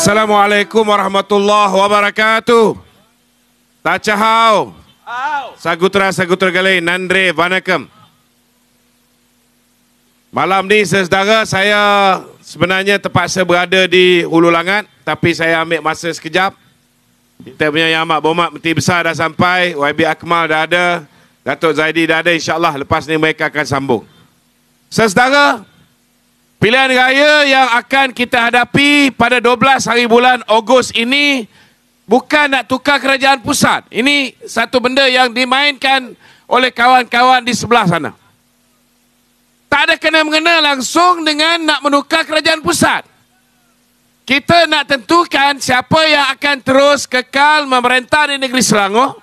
Assalamualaikum warahmatullahi wabarakatuh. Tachahau. Sagutra galai nandre vanakam. Malam ni saudara, saya sebenarnya terpaksa berada di Hulu Langat, tapi saya ambil masa sekejap. Kita punya Yang Amat Berhormat Menteri Besar dah sampai, YB Akmal dah ada, Datuk Zaidi dah ada, insyaAllah lepas ni mereka akan sambung. Saudara, pilihan raya yang akan kita hadapi pada 12 hari bulan Ogos ini bukan nak tukar kerajaan pusat. Ini satu benda yang dimainkan oleh kawan-kawan di sebelah sana. Tak ada kena-mengena langsung dengan nak menukar kerajaan pusat. Kita nak tentukan siapa yang akan terus kekal memerintah di negeri Selangor,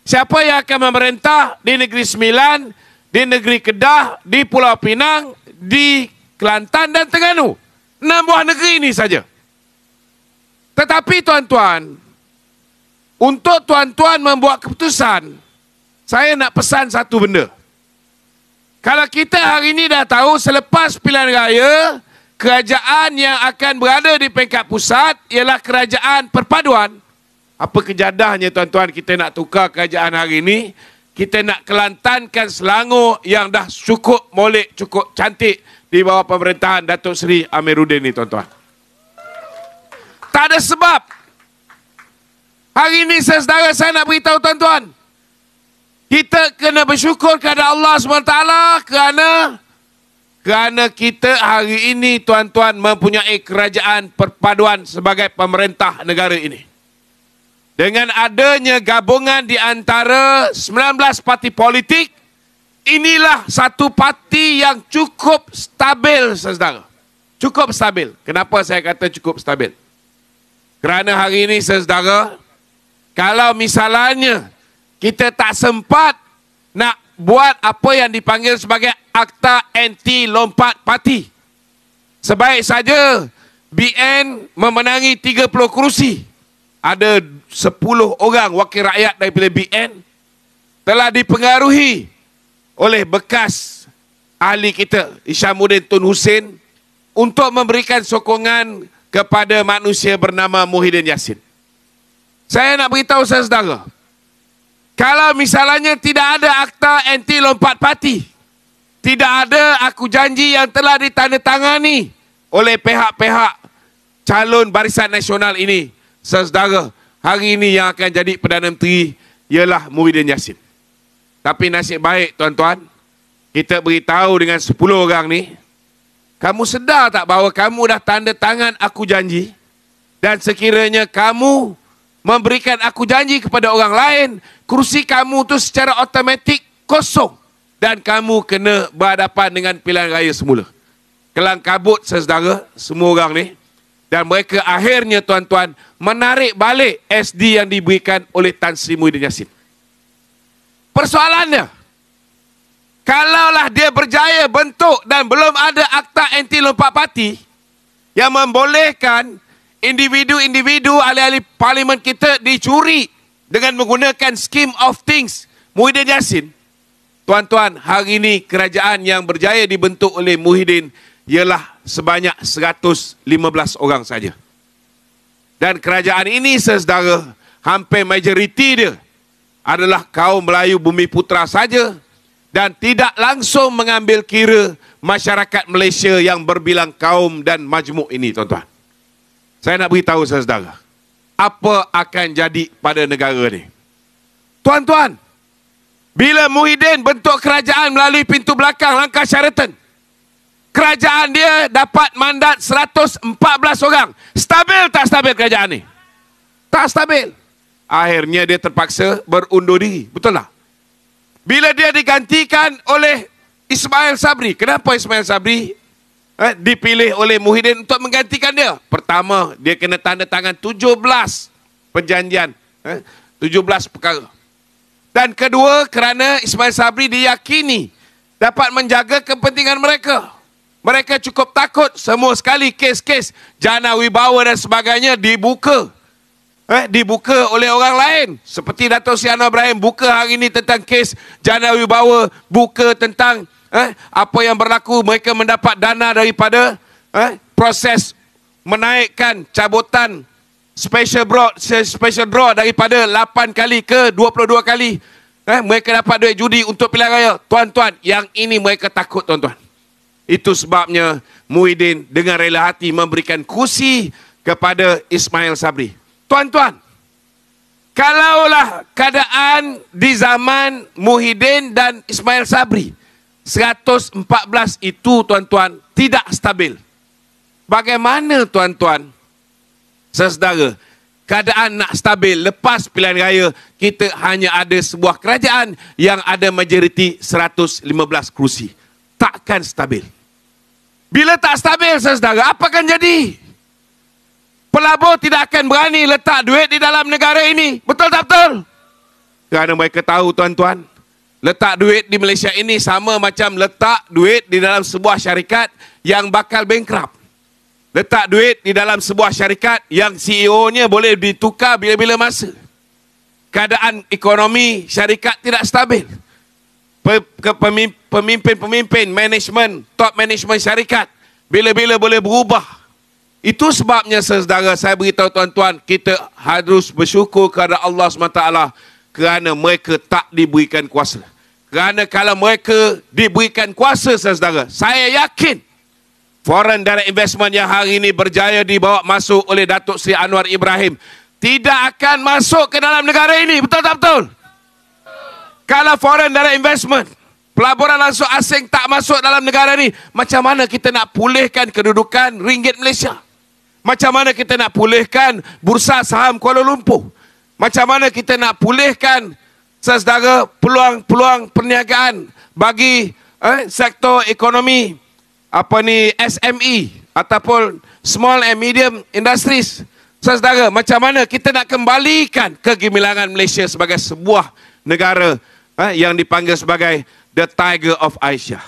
siapa yang akan memerintah di negeri Sembilan, di negeri Kedah, di Pulau Pinang, di Kelantan dan Terengganu. 6 buah negeri ini saja. Tetapi tuan-tuan, untuk tuan-tuan membuat keputusan, saya nak pesan satu benda. Kalau kita hari ini dah tahu selepas pilihan raya, kerajaan yang akan berada di peringkat pusat ialah kerajaan perpaduan. Apa kejadahnya tuan-tuan kita nak tukar kerajaan hari ini? Kita nak kelantankan Selangor yang dah cukup molek, cukup cantik di bawah pemerintahan Datuk Seri Amiruddin ni tuan-tuan. Tak ada sebab. Hari ini saudara, saya nak beritahu tuan-tuan, kita kena bersyukur kepada Allah SWT kerana kita hari ini tuan-tuan mempunyai kerajaan perpaduan sebagai pemerintah negara ini. Dengan adanya gabungan di antara 19 parti politik, inilah satu parti yang cukup stabil, saudara. Cukup stabil. Kenapa saya kata cukup stabil? Kerana hari ini, saudara, kalau misalnya kita tak sempat nak buat apa yang dipanggil sebagai Akta Anti Lompat Parti, sebaik saja BN memenangi 30 kerusi. Ada 10 orang wakil rakyat daripada BN telah dipengaruhi oleh bekas ahli kita Isyamuddin Tun Hussein untuk memberikan sokongan kepada manusia bernama Muhyiddin Yassin. Saya nak beritahu saudara, kalau misalnya tidak ada Akta Anti Lompat Parti, tidak ada aku janji yang telah ditandatangani oleh pihak-pihak calon Barisan Nasional ini, saudara, hari ini yang akan jadi Perdana Menteri ialah Muhyiddin Yassin. Tapi nasib baik tuan-tuan, kita beritahu dengan 10 orang ni, kamu sedar tak bahawa kamu dah tanda tangan aku janji, dan sekiranya kamu memberikan aku janji kepada orang lain, kerusi kamu tu secara automatik kosong dan kamu kena berhadapan dengan pilihan raya semula. Kelang kabut saudara, semua orang ni, dan mereka akhirnya tuan-tuan menarik balik SD yang diberikan oleh Tan Sri Muhyiddin Yassin. Persoalannya, kalaulah dia berjaya bentuk dan belum ada Akta Anti Lompat Parti yang membolehkan individu-individu ahli-ahli parlimen kita dicuri dengan menggunakan scheme of things Muhyiddin Yassin, tuan-tuan, hari ini kerajaan yang berjaya dibentuk oleh Muhyiddin ialah sebanyak 115 orang saja. Dan kerajaan ini, saudara, hampir majoriti dia adalah kaum Melayu Bumi Putra saja dan tidak langsung mengambil kira masyarakat Malaysia yang berbilang kaum dan majmuk ini, tuan-tuan. Saya nak beritahu saudara, apa akan jadi pada negara ni. Tuan-tuan, bila Muhyiddin bentuk kerajaan melalui pintu belakang langkah Sheraton, kerajaan dia dapat mandat 114 orang. Stabil tak stabil kerajaan ni? Tak stabil. Akhirnya dia terpaksa berundur diri. Betul tak? Bila dia digantikan oleh Ismail Sabri. Kenapa Ismail Sabri dipilih oleh Muhyiddin untuk menggantikan dia? Pertama, dia kena tanda tangan 17 perjanjian. 17 perkara. Dan kedua, kerana Ismail Sabri diyakini dapat menjaga kepentingan mereka. Mereka cukup takut semua sekali kes-kes jana wibawa dan sebagainya dibuka. Dibuka oleh orang lain. Seperti Dato' Sri Anwar Ibrahim buka hari ini tentang kes jana wibawa, buka tentang apa yang berlaku, mereka mendapat dana daripada proses menaikkan cabutan special draw daripada 8 kali ke 22 kali. Mereka dapat duit judi untuk pilihan raya. Tuan-tuan, yang ini mereka takut, tuan-tuan. Itu sebabnya Muhyiddin dengan rela hati memberikan kursi kepada Ismail Sabri. Tuan-tuan, kalaulah keadaan di zaman Muhyiddin dan Ismail Sabri, 114 itu, tuan-tuan, tidak stabil. Bagaimana, tuan-tuan, saudara, keadaan nak stabil lepas pilihan raya, kita hanya ada sebuah kerajaan yang ada majoriti 115 kerusi. Takkan stabil. Bila tak stabil, saudara, apa akan jadi? Pelabur tidak akan berani letak duit di dalam negara ini. Betul tak betul? Kerana mereka tahu, tuan-tuan, letak duit di Malaysia ini sama macam letak duit di dalam sebuah syarikat yang bakal bankrupt. Letak duit di dalam sebuah syarikat yang CEO-nya boleh ditukar bila-bila masa. Keadaan ekonomi syarikat tidak stabil. Pemimpin-pemimpin, top management syarikat bila-bila boleh berubah. Itu sebabnya, saudara, saya beritahu tuan-tuan, kita harus bersyukur kepada Allah SWT kerana mereka tak diberikan kuasa. Kerana kalau mereka diberikan kuasa, saudara, saya yakin foreign direct investment yang hari ini berjaya dibawa masuk oleh Datuk Seri Anwar Ibrahim tidak akan masuk ke dalam negara ini. Betul tak betul? Kalau foreign direct investment, pelaburan langsung asing tak masuk dalam negara ini, macam mana kita nak pulihkan kedudukan ringgit Malaysia? Macam mana kita nak pulihkan bursa saham Kuala Lumpur? Macam mana kita nak pulihkan, saudara, peluang-peluang perniagaan bagi sektor ekonomi SME ataupun small and medium industries? Saudara, macam mana kita nak kembalikan kegemilangan Malaysia sebagai sebuah negara yang dipanggil sebagai The Tiger of Asia?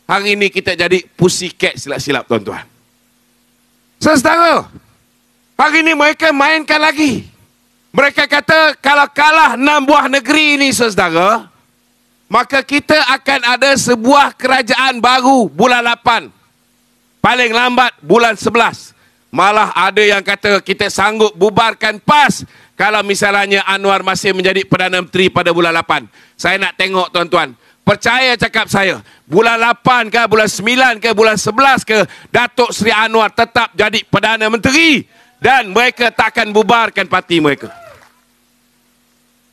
Hari ini kita jadi pussycat silap-silap, tuan-tuan. Saudara, hari ini mereka mainkan lagi. Mereka kata kalau kalah 6 buah negeri ini, saudara, maka kita akan ada sebuah kerajaan baru bulan 8. Paling lambat bulan 11. Malah ada yang kata kita sanggup bubarkan PAS kalau misalnya Anwar masih menjadi Perdana Menteri pada bulan 8. Saya nak tengok, tuan-tuan. Percaya cakap saya, bulan 8 ke, bulan 9 ke, bulan 11 ke, Datuk Seri Anwar tetap jadi Perdana Menteri dan mereka takkan bubarkan parti mereka.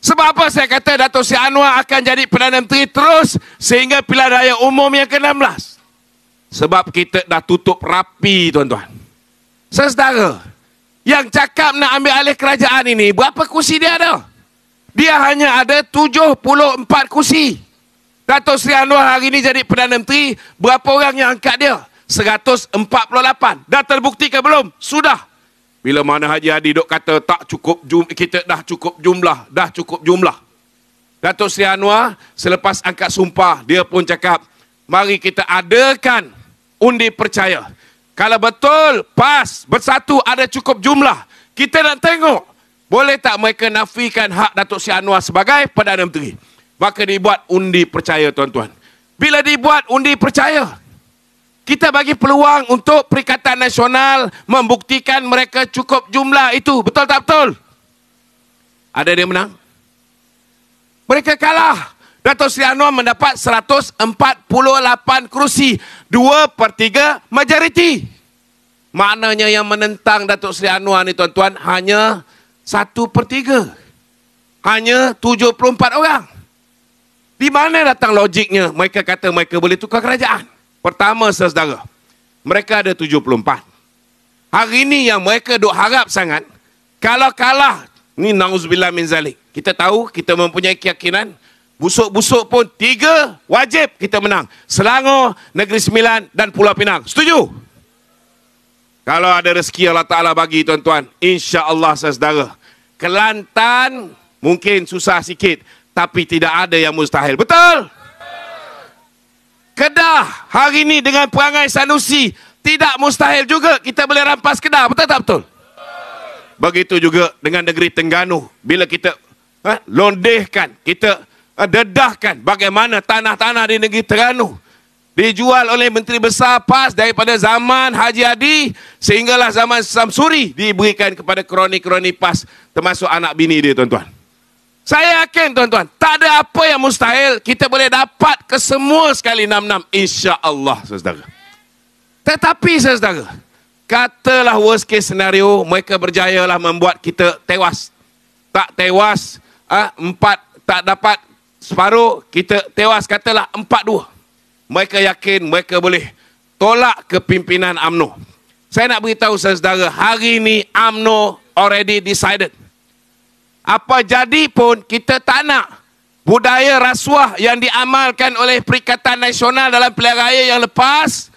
Sebab apa saya kata Datuk Seri Anwar akan jadi Perdana Menteri terus sehingga pilihan raya umum yang ke-16? Sebab kita dah tutup rapi, tuan-tuan. Saudara, yang cakap nak ambil alih kerajaan ini, berapa kursi dia ada? Dia hanya ada 74 kursi. Datuk Seri Anwar hari ini jadi Perdana Menteri, berapa orang yang angkat dia? 148. Dah terbukti ke belum? Sudah. Bila mana Haji Hadi duk kata tak cukup kita dah cukup jumlah. Datuk Seri Anwar selepas angkat sumpah, dia pun cakap, mari kita adakan undi percaya. Kalau betul PAS bersatu ada cukup jumlah, kita nak tengok boleh tak mereka nafikan hak Datuk Seri Anwar sebagai Perdana Menteri. Maka dibuat undi percaya, tuan-tuan. Bila dibuat undi percaya, kita bagi peluang untuk Perikatan Nasional membuktikan mereka cukup jumlah itu. Betul tak betul? Ada dia menang? Mereka kalah. Datuk Seri Anwar mendapat 148 kerusi, 2/3 majoriti. Maknanya yang menentang Datuk Seri Anwar ni, tuan-tuan, hanya 1/3. Hanya 74 orang. Di mana datang logiknya mereka kata mereka boleh tukar kerajaan? Pertama, saudara, mereka ada 74. Hari ini yang mereka duk harap sangat, kalau kalah, ni na'udzubillah min zalik. Kita tahu, kita mempunyai keyakinan, busuk-busuk pun 3 wajib kita menang. Selangor, Negeri Sembilan dan Pulau Pinang. Setuju? Kalau ada rezeki Allah Ta'ala bagi, tuan-tuan, insya-Allah, saudara, Kelantan mungkin susah sikit, tapi tidak ada yang mustahil. Betul? Kedah hari ini dengan perangai Sanusi tidak mustahil juga kita boleh rampas Kedah. Betul tak betul? Begitu juga dengan negeri Terengganu. Bila kita londehkan, kita dedahkan bagaimana tanah-tanah di negeri Terengganu dijual oleh Menteri Besar PAS daripada zaman Haji Hadi sehinggalah zaman Samsuri diberikan kepada kroni-kroni PAS termasuk anak bini dia, tuan-tuan. Saya yakin, tuan-tuan, tak ada apa yang mustahil. Kita boleh dapat kesemua sekali 66, insya-Allah, saudara. Tetapi, saudara, katalah worst case scenario, mereka berjayalah membuat kita tewas. Tak tewas, 4 tak dapat separuh, kita tewas, katalah 4-2. Mereka yakin mereka boleh tolak kepimpinan UMNO. Saya nak beritahu saudara, hari ini UMNO already decided. Apa jadi pun kita tak nak budaya rasuah yang diamalkan oleh Perikatan Nasional dalam pilihan raya yang lepas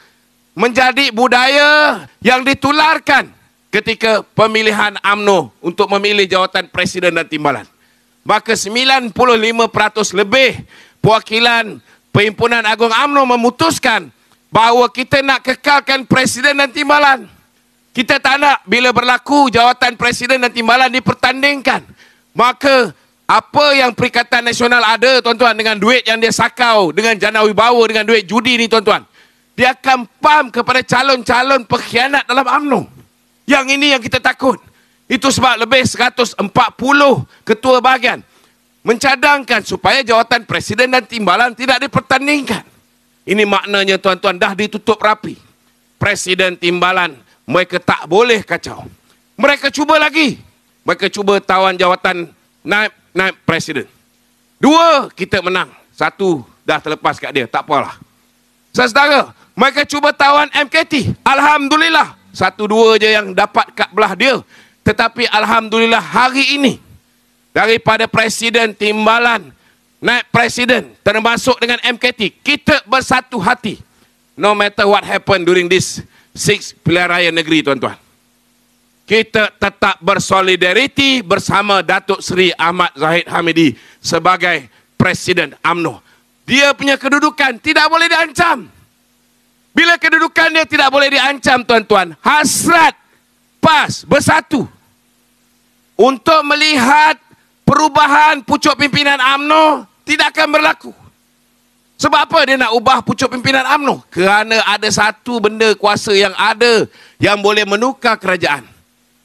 menjadi budaya yang ditularkan ketika pemilihan UMNO untuk memilih jawatan presiden dan timbalan. Maka 95% lebih perwakilan Perhimpunan Agung UMNO memutuskan bahawa kita nak kekalkan presiden dan timbalan. Kita tak nak bila berlaku jawatan presiden dan timbalan dipertandingkan. Maka apa yang Perikatan Nasional ada, tuan-tuan, dengan duit yang dia sakau, dengan jana wibawa, dengan duit judi ni, tuan-tuan, dia akan pam kepada calon-calon pengkhianat dalam UMNO. Yang ini yang kita takut. Itu sebab lebih 140 ketua bahagian mencadangkan supaya jawatan presiden dan timbalan tidak dipertandingkan. Ini maknanya, tuan-tuan, dah ditutup rapi. Presiden, timbalan, mereka tak boleh kacau. Mereka cuba lagi. Mereka cuba tawan jawatan naib presiden. 2, kita menang. 1 dah terlepas kat dia. Tak apalah. Saudara, mereka cuba tawan MKT. Alhamdulillah. 1-2 je yang dapat kat belah dia. Tetapi Alhamdulillah hari ini, daripada presiden, timbalan, naib presiden, termasuk dengan MKT, kita bersatu hati. No matter what happen during this 6 pilihan raya negeri, tuan-tuan. Kita tetap bersolidariti bersama Datuk Seri Ahmad Zahid Hamidi sebagai Presiden UMNO. Dia punya kedudukan tidak boleh diancam. Bila kedudukan dia tidak boleh diancam, tuan-tuan, hasrat PAS bersatu untuk melihat perubahan pucuk pimpinan UMNO tidak akan berlaku. Sebab apa dia nak ubah pucuk pimpinan UMNO? Kerana ada satu benda kuasa yang ada yang boleh menukar kerajaan.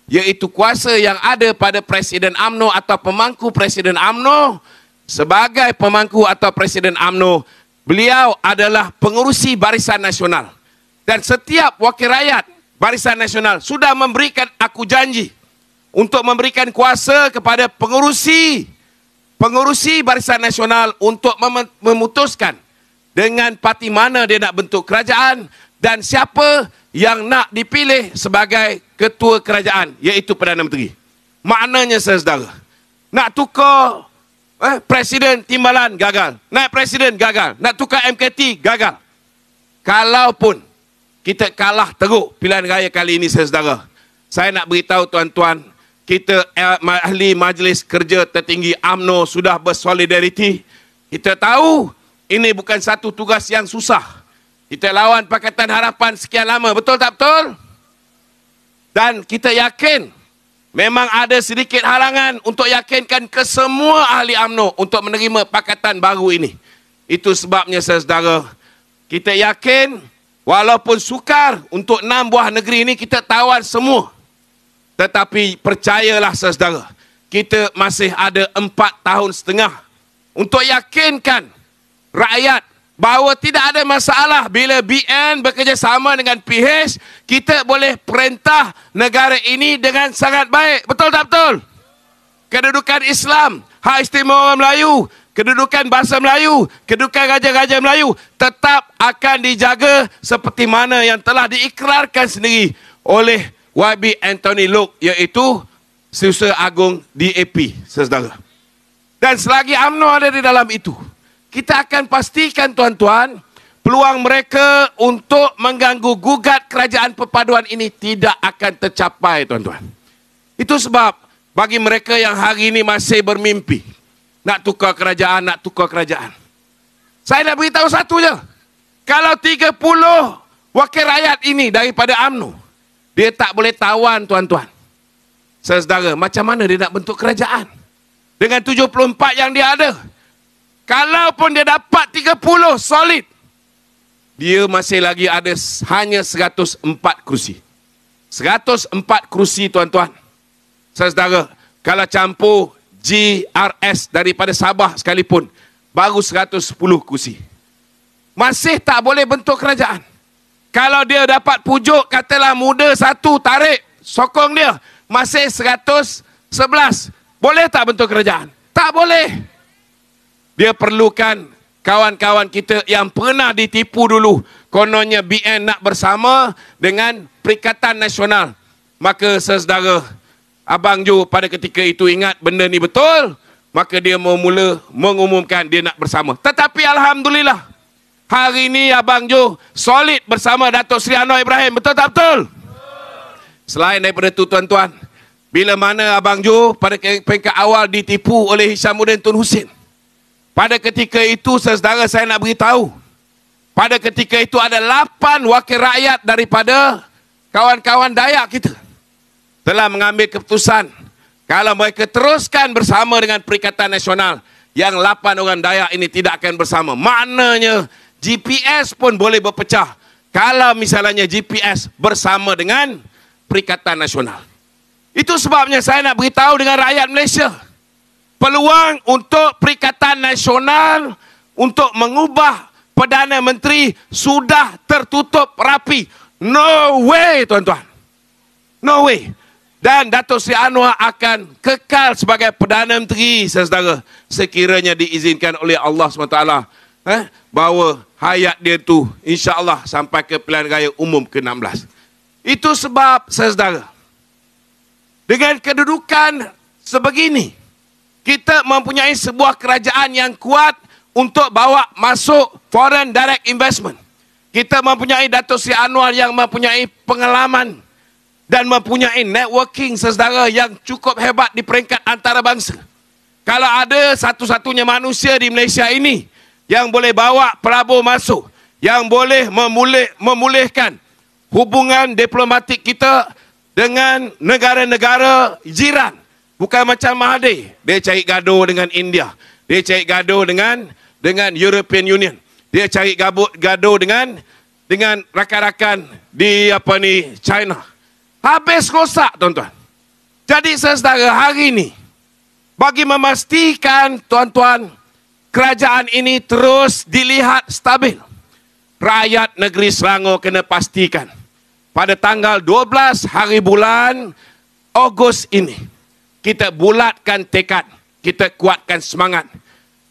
Iaitu kuasa yang ada pada Presiden UMNO atau pemangku Presiden UMNO. Sebagai pemangku atau Presiden UMNO, beliau adalah pengurusi Barisan Nasional. Dan setiap wakil rakyat Barisan Nasional sudah memberikan aku janji untuk memberikan kuasa kepada pengurusi Barisan Nasional untuk memutuskan dengan parti mana dia nak bentuk kerajaan dan siapa yang nak dipilih sebagai ketua kerajaan, iaitu Perdana Menteri. Maknanya, saudara, nak tukar presiden timbalan gagal, naik presiden gagal, nak tukar MKT gagal. Kalaupun kita kalah teruk pilihan raya kali ini, saudara, saya nak beritahu tuan-tuan, kita ahli Majlis Kerja Tertinggi UMNO sudah bersolidariti. Kita tahu ini bukan satu tugas yang susah. Kita lawan Pakatan Harapan sekian lama, betul tak betul? Dan kita yakin memang ada sedikit halangan untuk yakinkan ke semua ahli UMNO untuk menerima pakatan baru ini. Itu sebabnya, saudara, kita yakin walaupun sukar untuk 6 buah negeri ini kita tawan semua. Tetapi percayalah, saudara, kita masih ada 4 tahun setengah untuk yakinkan rakyat bahawa tidak ada masalah bila BN bekerjasama dengan PH, kita boleh perintah negara ini dengan sangat baik. Betul tak betul? Kedudukan Islam, hak istimewa Melayu, kedudukan bahasa Melayu, kedudukan raja-raja Melayu tetap akan dijaga seperti mana yang telah diikrarkan sendiri oleh YB Anthony Lok, iaitu Setiausaha Agung DAP, saudara. Dan selagi UMNO ada di dalam itu, kita akan pastikan, tuan-tuan, peluang mereka untuk mengganggu gugat kerajaan perpaduan ini tidak akan tercapai, tuan-tuan. Itu sebab bagi mereka yang hari ini masih bermimpi nak tukar kerajaan, saya nak beritahu satu je. Kalau 30 wakil rakyat ini daripada UMNO, dia tak boleh tawan, tuan-tuan. Saudara, macam mana dia nak bentuk kerajaan? Dengan 74 yang dia ada. Kalaupun dia dapat 30 solid, dia masih lagi ada hanya 104 kerusi. 104 kerusi tuan-tuan. Saudara, kalau campur GRS daripada Sabah sekalipun, baru 110 kerusi. Masih tak boleh bentuk kerajaan. Kalau dia dapat pujuk, katalah muda satu, tarik, sokong dia, masih 111. Boleh tak bentuk kerajaan? Tak boleh. Dia perlukan kawan-kawan kita yang pernah ditipu dulu. Kononnya BN nak bersama dengan Perikatan Nasional. Maka saudara, Abang Jo pada ketika itu ingat benda ni betul, maka dia mula mengumumkan dia nak bersama. Tetapi Alhamdulillah, hari ini Abang Jo solid bersama Datuk Seri Anwar Ibrahim. Betul tak betul? Selain daripada itu tuan-tuan, bila mana Abang Jo pada peringkat awal ditipu oleh Hishamuddin Tun Hussein, pada ketika itu saudara saya nak beritahu, pada ketika itu ada 8 wakil rakyat daripada kawan-kawan Dayak kita telah mengambil keputusan kalau mereka teruskan bersama dengan Perikatan Nasional, yang 8 orang Dayak ini tidak akan bersama. Maknanya GPS pun boleh berpecah kalau misalnya GPS bersama dengan Perikatan Nasional. Itu sebabnya saya nak beritahu dengan rakyat Malaysia, peluang untuk Perikatan Nasional untuk mengubah Perdana Menteri sudah tertutup rapi. No way tuan-tuan. No way. Dan Datuk Seri Anwar akan kekal sebagai Perdana Menteri, saudara, sekiranya diizinkan oleh Allah SWT, bahawa hayat dia tu insya-Allah sampai ke pilihan raya umum ke-16. Itu sebab, saudara, dengan kedudukan sebegini, kita mempunyai sebuah kerajaan yang kuat untuk bawa masuk foreign direct investment. Kita mempunyai Datuk Seri Anwar yang mempunyai pengalaman dan mempunyai networking, saudara, yang cukup hebat di peringkat antarabangsa. Kalau ada satu-satunya manusia di Malaysia ini yang boleh bawa Prabowo masuk, yang boleh memulihkan hubungan diplomatik kita dengan negara-negara jiran, bukan macam Mahathir, dia cari gaduh dengan India, dia cari gaduh dengan European Union, dia cari gaduh dengan rakan-rakan di China. Habis rosak tuan-tuan. Jadi saudara, hari ini bagi memastikan tuan-tuan kerajaan ini terus dilihat stabil, rakyat negeri Selangor kena pastikan pada tanggal 12 hari bulan Ogos ini kita bulatkan tekad, kita kuatkan semangat.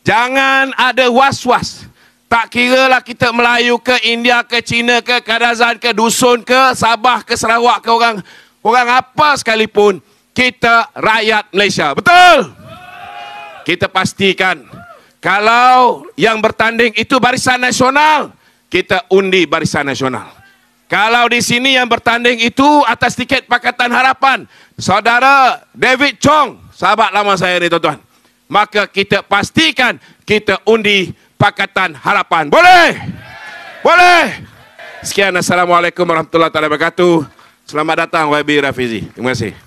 Jangan ada was-was. Tak kiralah kita Melayu ke, India ke, China ke, Kadazan ke, Dusun ke, Sabah ke, Sarawak ke, orang apa sekalipun, kita rakyat Malaysia. Betul? Kita pastikan kalau yang bertanding itu Barisan Nasional, kita undi Barisan Nasional. Kalau di sini yang bertanding itu atas tiket Pakatan Harapan, saudara David Chong, sahabat lama saya ni tuan-tuan, maka kita pastikan kita undi Pakatan Harapan. Boleh? Boleh? Sekian, Assalamualaikum warahmatullahi wabarakatuh. Selamat datang YB Rafizi. Terima kasih.